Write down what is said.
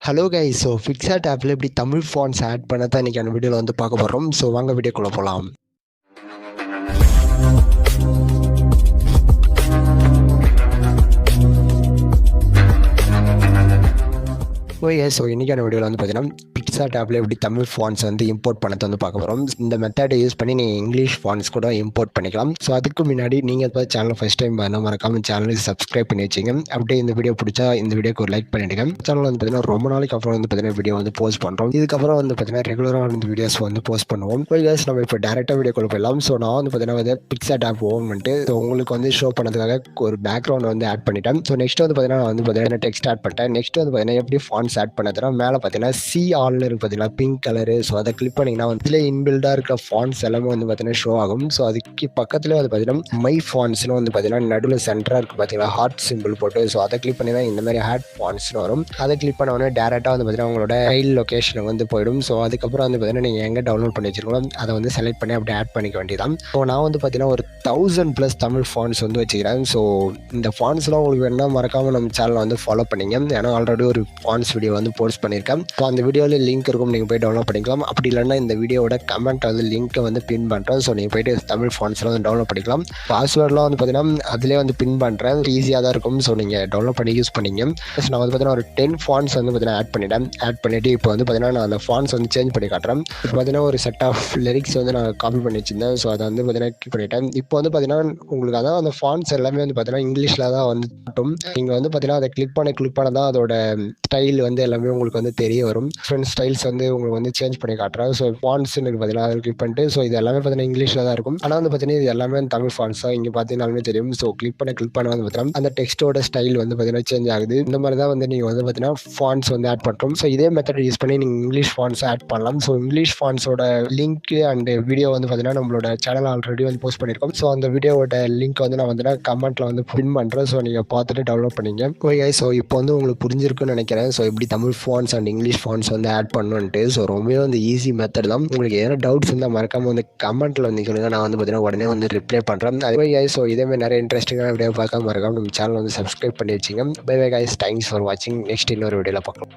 Hello guys. So PicsArt ஆப்பில் எப்படி Tamil fonts add பண்ண தான் இன்றைக்கான வீடியோவில் வந்து பார்க்க போகிறோம். ஸோ வாங்க வீடியோக்குள்ளே போகலாம். ஓகே, ஸோ இன்றைக்கான வீடியோவில் வந்து பார்த்தீங்கன்னா பிக்சார்ட் ஆப்பில் எப்படி தமிழ் ஃபாண்ட்ஸ் வந்து இம்போர்ட் பண்ணதை வந்து பார்க்க போகிறோம். இந்த மெத்தடை யூஸ் பண்ணி நீங்கள் இங்கிலீஷ் ஃபாண்ட்ஸ் கூட இம்போர்ட் பண்ணிக்கலாம். ஸோ அதுக்கு முன்னாடி நீங்கள் இப்போ சேனல் ஃபஸ்ட் டைம் பண்ணால் மறக்காமல் சேனலுக்கு சப்ஸ்கிரைப் பண்ணி வச்சிங்க. அப்படியே இந்த வீடியோ பிடிச்சா இந்த வீடியோக்கு ஒரு லைக் பண்ணிவிடுங்க. சேனல் வந்து பார்த்தீங்கன்னா ரொம்ப நாளைக்கு அப்புறம் வந்து பார்த்தீங்கன்னா வீடியோ வந்து போஸ்ட் பண்ணுறோம். இதுக்கப்புறம் வந்து பார்த்தீங்கன்னா ரெகுலராக இந்த வீடியோஸ் வந்து போஸ்ட் பண்ணுவோம். ஓகே, நம்ம இப்போ டேரெக்டாக வீடியோக்குள்ள போயிடலாம். ஸோ நான் வந்து பார்த்தீங்கன்னா வந்து பிக்சார்ட் ஆப் ஓன் பண்ணிட்டு ஸோ உங்களுக்கு வந்து ஷோ பண்ணதுக்காக ஒரு பேக்ரவுண்ட் வந்து ஆட் பண்ணிட்டேன். ஸோ நெக்ஸ்ட் வந்து பார்த்தீங்கன்னா நான் வந்து பார்த்தீங்கன்னா டெக்ஸ்ட் ஆட் பண்ணிட்டேன். நெக்ஸ்ட் வந்து பார்த்தீங்கன்னா எப்படி ஃபாண்ட்ஸ் ஆட் பண்ணதுனா மேலே பார்த்தீங்கன்னா சி ஆல்னு இருக்கு பார்த்தீங்கன்னா பிங்க் கலரு. ஸோ அதை கிளிக் பண்ணிங்கன்னா வந்து இதில் இன்பில்டாக இருக்கிற ஃபாண்ட்ஸ் எல்லாமே வந்து பார்த்தீங்கன்னா ஷோ ஆகும். ஸோ அதுக்கு பக்கத்தில் வந்து பார்த்தீங்கன்னா மை ஃபாண்ட்ஸ்னு வந்து பார்த்தீங்கன்னா நடுவில் சென்டராக இருக்குது பார்த்தீங்கன்னா ஹார்ட் சிம்பிள் போட்டு. ஸோ அதை கிளிக் பண்ணி தான் இந்த மாதிரி ஹேட் ஃபாண்ட்ஸ்னு வரும். அதை கிளிக் பண்ண உடனே டேரெக்டாக வந்து பார்த்தீங்கன்னா உங்களோட ஃபைல் லொக்கேஷனுக்கு வந்து போயிடும். ஸோ அதுக்கப்புறம் வந்து பார்த்தீங்கன்னா நீங்கள் எங்கே டவுன்லோட் பண்ணி வச்சிருக்கீங்களோ அதை வந்து செலக்ட் பண்ணி அப்படியே ஆட் பண்ணிக்க வேண்டியதான். ஸோ நான் வந்து பார்த்தீங்கன்னா ஒரு 1000+ தமிழ் ஃபாண்ட்ஸ் வந்து வச்சுக்கிறேன். ஸோ இந்த ஃபாண்ட்ஸ்லாம் உங்களுக்கு வேணும்னா மறக்காமல் நம்ம சேனலை வந்து ஃபாலோ பண்ணிங்க. ஏன்னா ஆல்ரெடி ஒரு ஃபாண்ட்ஸ் வீடியோ வந்து போஸ்ட் பண்ணியிருக்கேன். ஸோ அந்த வீடியோவில் லிங்க் இருக்கும், நீங்கள் போய் டவுன்லோட் பண்ணிக்கலாம். அப்படி இல்லைன்னா இந்த வீடியோட கமெண்ட் வந்து லிங்க்கை வந்து பின் பண்ணுறேன். ஸோ நீங்கள் போய்ட்டு தமிழ் ஃபாண்ட்ஸ்லாம் வந்து டவுன்லோட் பண்ணிக்கலாம். பாஸ்வேர்ட்லாம் வந்து பார்த்தீங்கன்னா அதிலே வந்து பின் பண்ணுறேன். ஈஸியாக தான் இருக்கும். ஸோ நீங்கள் டவுன்லோட் பண்ணி யூஸ் பண்ணிங்க. ஸோ நான் வந்து பார்த்தீங்கன்னா ஒரு 10 ஃபாண்ட்ஸ் வந்து பார்த்தீங்கன்னா ஆட் பண்ணிவிட்டு இப்போ வந்து பார்த்தீங்கன்னா நான் அந்த ஃபாண்ட்ஸ் வந்து சேஞ்ச் பண்ணி காட்டுறேன். இப்போ பார்த்தீங்கன்னா ஒரு செட் ஆஃப் லிரிக்ஸ் வந்து நான் காப்பி பண்ணி வச்சிருந்தேன். ஸோ அதை வந்து பார்த்தீங்கன்னா கிளிக் பண்ணிட்டேன். இப்போ வந்து பார்த்தீங்கன்னா உங்களுக்கு அதான் அந்த ஃபாண்ட்ஸ் எல்லாமே வந்து பார்த்தீங்கன்னா இங்கிலீஷில் தான் வந்து காட்டும். நீங்கள் வந்து பார்த்தீங்கன்னா அதை கிளிக் பண்ண தான் அதோட ஸ்டைல் வந்து எல்லாமே உங்களுக்கு வந்து தெரிய வரும். டிஃப்ரெண்ட் ஸ்டைல்ஸ் வந்து உங்களுக்கு வந்து சேஞ்ச் பண்ணி காட்டுறேன். ஸோ ஃபாண்ட்ஸ்னு பார்த்தீங்கன்னா அதை கிளிக் பண்ணிட்டு ஸோ இது எல்லாமே பார்த்தீங்கன்னா இங்கிலீஷில் தான் இருக்கும். ஆனால் வந்து பார்த்தீங்கன்னா இது எல்லாமே தமிழ் ஃபாண்ட்ஸ் தான். இங்கே பார்த்தீங்கன்னாலுமே தெரியும். ஸோ கிளிக் பண்ண வந்து பார்த்தீங்கன்னா அந்த டெக்ஸ்ட்டோட ஸ்டைல் வந்து பார்த்தீங்கன்னா சேஞ்ச் ஆகுது. இந்த மாதிரி தான் வந்து நீங்கள் வந்து பார்த்தீங்கன்னா ஃபாண்ட்ஸ் வந்து ஆட் பண்ணுறோம். ஸோ இதே மெத்தட் யூஸ் பண்ணி நீங்கள் இங்கிலீஷ் ஃபாண்ட்ஸ் ஆட் பண்ணலாம். ஸோ இங்கிலீஷ் ஃபாண்ட்ஸோட லிங்க் அண்ட் வீடியோ வந்து பார்த்தீங்கன்னா நம்மளோட சேனல் ஆல்ரெடி வந்து போஸ்ட் பண்ணியிருக்கோம். ஸோ அந்த வீடியோட லிங்க் வந்து நான் வந்து கமெண்ட்டில் வந்து பின் பண்ணுறேன். ஸோ நீங்கள் பார்த்துட்டு டவுன்லோட் பண்ணிங்க. ஓகே, ஸோ இப்போ வந்து உங்களுக்கு புரிஞ்சிருக்குன்னு நினைக்கிறேன். ஸோ எப்படி Tamil fonts and English fonts வந்து ஆட் பண்ணணுன்ட்டு. ஸோ ரொம்பவே வந்து ஈஸி மெத்தட் தான். உங்களுக்கு எதனா டவுட்ஸ் இருந்தால் மறக்காமல் வந்து கமெண்ட்டில் வந்து சொல்லுங்க. நான் வந்து பார்த்தீங்கன்னா உடனே வந்து ரிப்ளை பண்ணுறேன். அதே ஸோ இதேமாதிரி நிறைய இன்ட்ரெஸ்டிங்கான வீடியோ பார்க்காம மறக்காம நம்ம சேனல் வந்து சப்ஸ்கிரைப் பண்ணி வச்சிங்க. Bye bye guys, thanks for வாட்சிங். நெக்ஸ்ட் இன்னொரு வீடியோவில் பார்க்கலாம்.